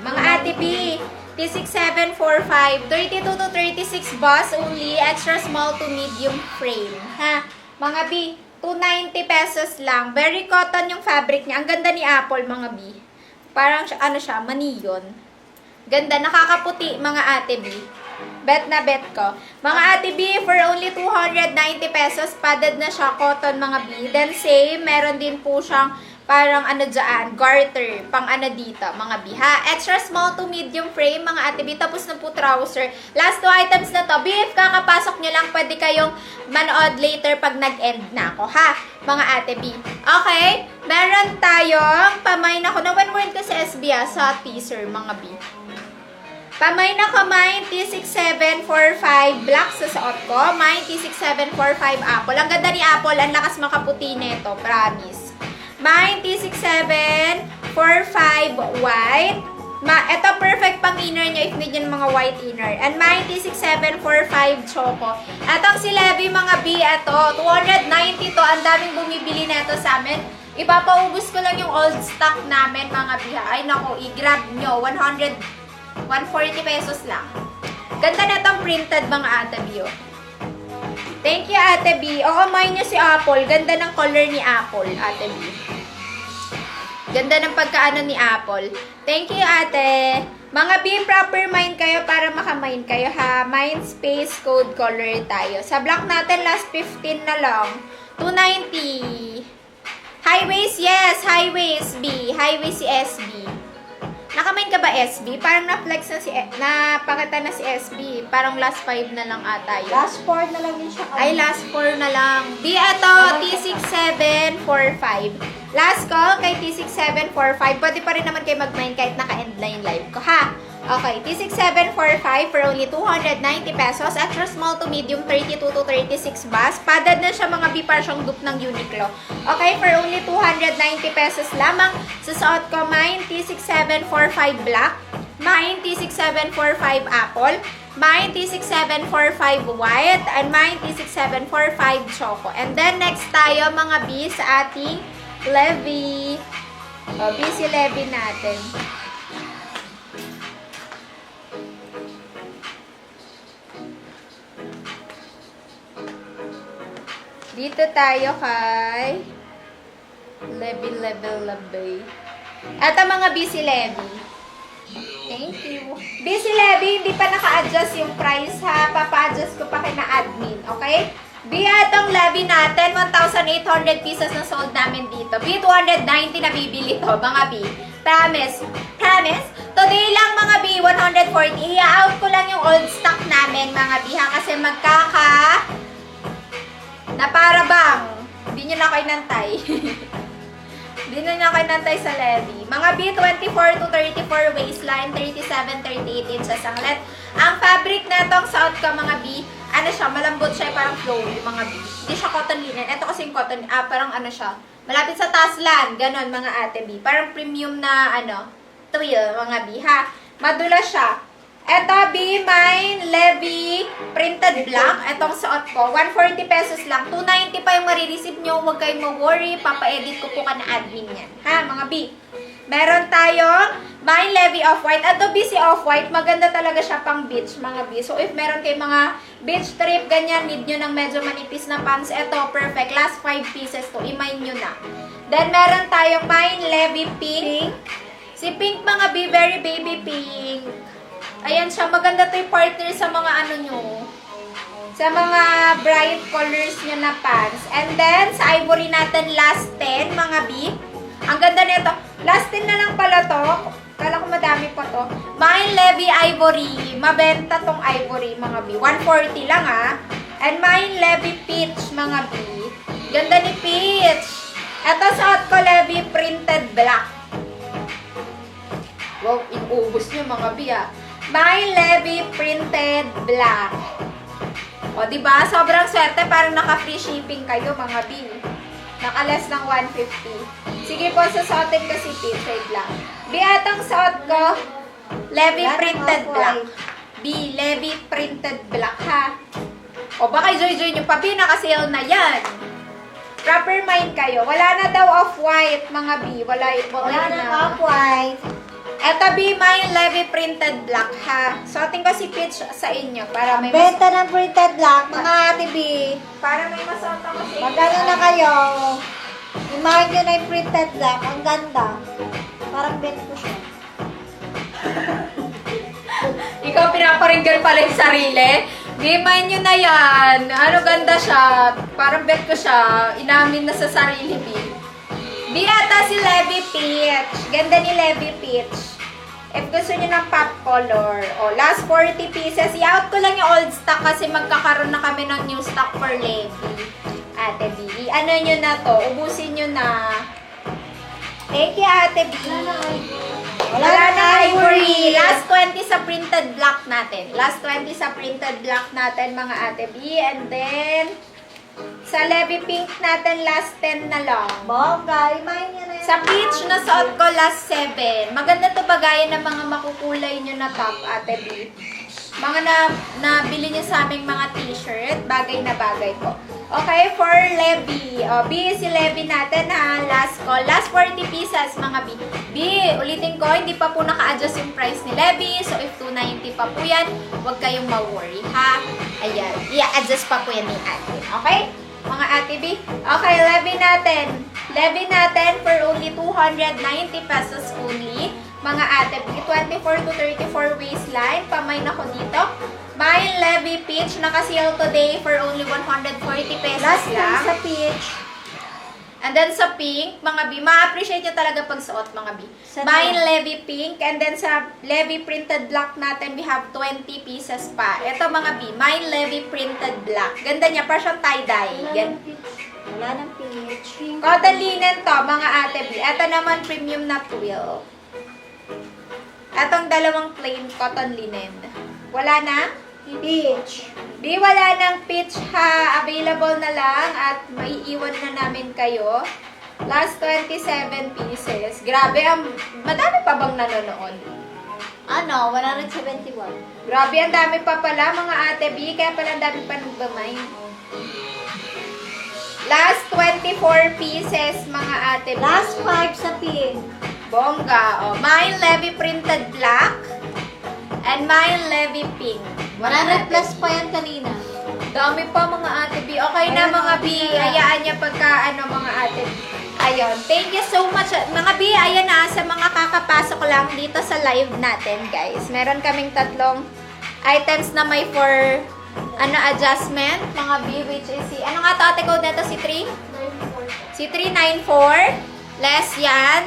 Mga Ate B, T6745, 32 to 36 boss only, extra small to medium frame. Ha? Mga B, 290 pesos lang. Very cotton yung fabric niya. Ang ganda ni Apple, mga B. Parang, ano siya, maniyon. Ganda, nakakaputi, mga Ate B. Bet na bet ko. Mga Ate B, for only 290 pesos, padded na siya, cotton, mga B. Then same, meron din po siyang parang ano dyan, garter, pang ano dito, mga B, ha? Extra small to medium frame, mga Ate B, tapos na po trouser. Last 2 items na to. B, if kakapasok nyo lang, pwede kayong manood later pag nag-end na ako, ha? Mga Ate B. Okay? Meron tayong pamay na ko. Na-one word ko sa SB, sa teaser, mga B. Pamay na ko, mine T6745 black sa suot ko. Mine T6745 Apple. Ang ganda ni Apple, ang lakas makaputi nito, promise. Mine T6745 white. Ito perfect pang inner nyo if need nyo mga white inner. And mine T6745 choco. Etong si Levi, mga B, ito 290 to. Ang daming bumibili na ito sa amin. Ipapaubos ko lang yung old stock namin, mga B. Ay nako, i-grab nyo. 140 pesos lang. Ganda na itong printed, mga Ate B. Thank you, Ate B. Oo, mine nyo si Apple. Ganda ng color ni Apple, Ate B. Ganda ng pagkaano ni Apple. Thank you, Ate. Mga B, proper mine kayo para makamine kayo, ha? Mine space code color tayo. Sa block natin, last 15 na lang. 290. High waist, yes. High waist, B. High waist si SB. Nakamine ka ba, SB? Parang na-flex na napakita na si SB. Parang last 5 na lang ata yun. Last 4 na lang din siya. Ay, last 4 na lang. B, ito, T6745. Last call kay T6745. Pwede pa rin naman kayo mag-mine kahit naka-end na yung live ko, ha? Okay, T6745 for only 290 pesos. Extra small to medium, 32 to 36 bus. Padded na siya, mga B, para siyang dupe ng Uniqlo. Okay, for only 290 pesos lamang. Susuot ko, mine T6745 black. Mine T6745 apple. Mine T6745 white. And mine T6745 choco. And then, next tayo, mga B, sa ating Levi. O, B, si Levi natin. Dito tayo kay Levi. Ito, mga busy Levi. Thank you. Busy Levi, hindi pa naka-adjust yung price, ha? Papa-adjust ko pa kay na admin, okay? B, itong Levi natin, 1,800 pieces na sold namin dito. B, 290 na bibili to, mga B. Promise. Promise? Today lang, mga B, 140. I-out ko lang yung old stock namin, mga B, ha? Kasi na para bang, hindi nyo na kayo nantay. Hindi na kayo nantay sa Levi. Mga B, 24 to 34 waistline, 37, 38 inches ang length. Ang fabric na itong suot ko, mga B, ano siya, malambot siya, parang flowy, mga B. Hindi siya cotton linen. Ito kasing cotton, parang ano siya, malapit sa taslan, ganon, mga Ate B. Parang premium na, twill, mga B, ha. Madula siya. Ito, B, mine, Levi, printed black. Itong suot ko, 140 pesos lang. 290 pa yung marireceive nyo. Huwag kayong ma-worry. Papa-edit ko po ka na admin yan. Ha, mga B. Meron tayong mine, Levi, off-white. Ito, B, si off-white. Maganda talaga siya pang beach, mga B. So, if meron kayong mga beach trip, ganyan, need nyo ng medyo manipis na pants, ito, perfect. Last 5 pieces to. I-mine nyo na. Then, meron tayong mine, Levi, pink. Si pink, mga B, very baby pink. Ayan siya, maganda to yung partner sa mga sa mga bright colors nyo na pants. And then, sa ivory natin, last 10, mga B. Ang ganda nito. Last 10 na lang pala to. Kala ko madami pa to. Mine, Levi, ivory. Mabenta tong ivory, mga B. 140 lang, ha. And mine, Levi, peach, mga B. Ganda ni peach. Ito, suot ko, Levi, printed black. Wow, inubos nyo, mga B, ha. Mine, Levi, printed black. O, diba? Sobrang swerte. Parang naka-free shipping kayo, mga B. Naka-less ng 150. Sige po, susuotin ko si Peach. Wait lang. B, atong suot ko, Levi, printed black. B, Levi, printed black, ha? O baka joy-joy nyo pa, pinaka-sale na yan. Proper mind kayo. Wala na daw off-white, mga B. Wala na off-white. Eto B, may Levi printed black, ha? Suotin ko si Peach sa inyo para may Benta ng printed black, mga ate B. para may masuot ako sa inyo. Magano na kayo? Imahin nyo na yung printed black. Ang ganda. Parang bet ko siya. Ikaw pinaparinggan pala yung sarili. Di, mind nyo na yan. Ano, ganda siya. Parang bet ko siya. Inamin na sa sarili, B. B ata si Levi Peach. Ganda ni Levi Peach. If gusto nyo ng pop color. O, last 40 pieces. I-out ko lang yung old stock kasi magkakaroon na kami ng new stock for Levi. Ate B. Ano nyo na to? Ubusin nyo na. Thank you, Ate B. Wala na ivory. Last 20 sa printed black natin. Last 20 sa printed black natin, mga Ate B. And then, sa Levi pink natin, last 10 na lang. Bongga, imahin nyo na yan. Sa peach na suot ko, last 7. Maganda to bagayan ng mga makukulay nyo na top, Ate B. Mga nabili nyo sa aming mga t-shirt, bagay na bagay po. Okay, for Levi. O, B, si Levi natin ha. Last call. Last 40 pieces, mga B. B, ulitin ko, hindi pa po naka-adjust yung price ni Levi. So, if 290 pa po yan, huwag kayong ma-worry, ha? Ayan. I-adjust pa po yan ni ate. Okay? Mga ate B. Okay, Levi natin. Levi natin for only 290 pesos only. Mga ate B, 24 to 34 waistline. Pamay na ko dito. May Levi Peach, naka-sale today for only 140 pesos Last lang. time sa peach. And then sa pink, mga B, ma-appreciate nyo talaga pag suot, mga B. Sa May Levi pink, and then sa Levi printed black natin, we have 20 pieces pa. Ito, mga B, may Levi printed black. Ganda niya, parang siyang tie-dye. Wala ng peach. Cotton linen to, mga ate B. Ito naman, premium na twill. Etong dalawang plain cotton linen. Wala na? Peach. B, wala ng peach ha. Available na lang at maiiwan na namin kayo. Last 27 pieces. Grabe, madami pa bang nanonood? Ano? 171. Grabe, ang dami pa pala mga ate B. Kaya pala ang dami pa nagbamay. Last 24 pieces mga ate B. Last 5 sa pink. Bongga. O, may Levi printed black and may Levi pink. 100 plus pa yan kanina. Dami pa mga ate B. Okay na mga B. Hayaan niya pagka mga ate B. Ayun. Thank you so much. Mga B, ayan na. Sa mga kakapasok lang dito sa live natin, guys. Meron kaming 3 items na may for adjustment. Mga B, which is si, ano nga to ate code nito? Si 3? Si 394. Less yan.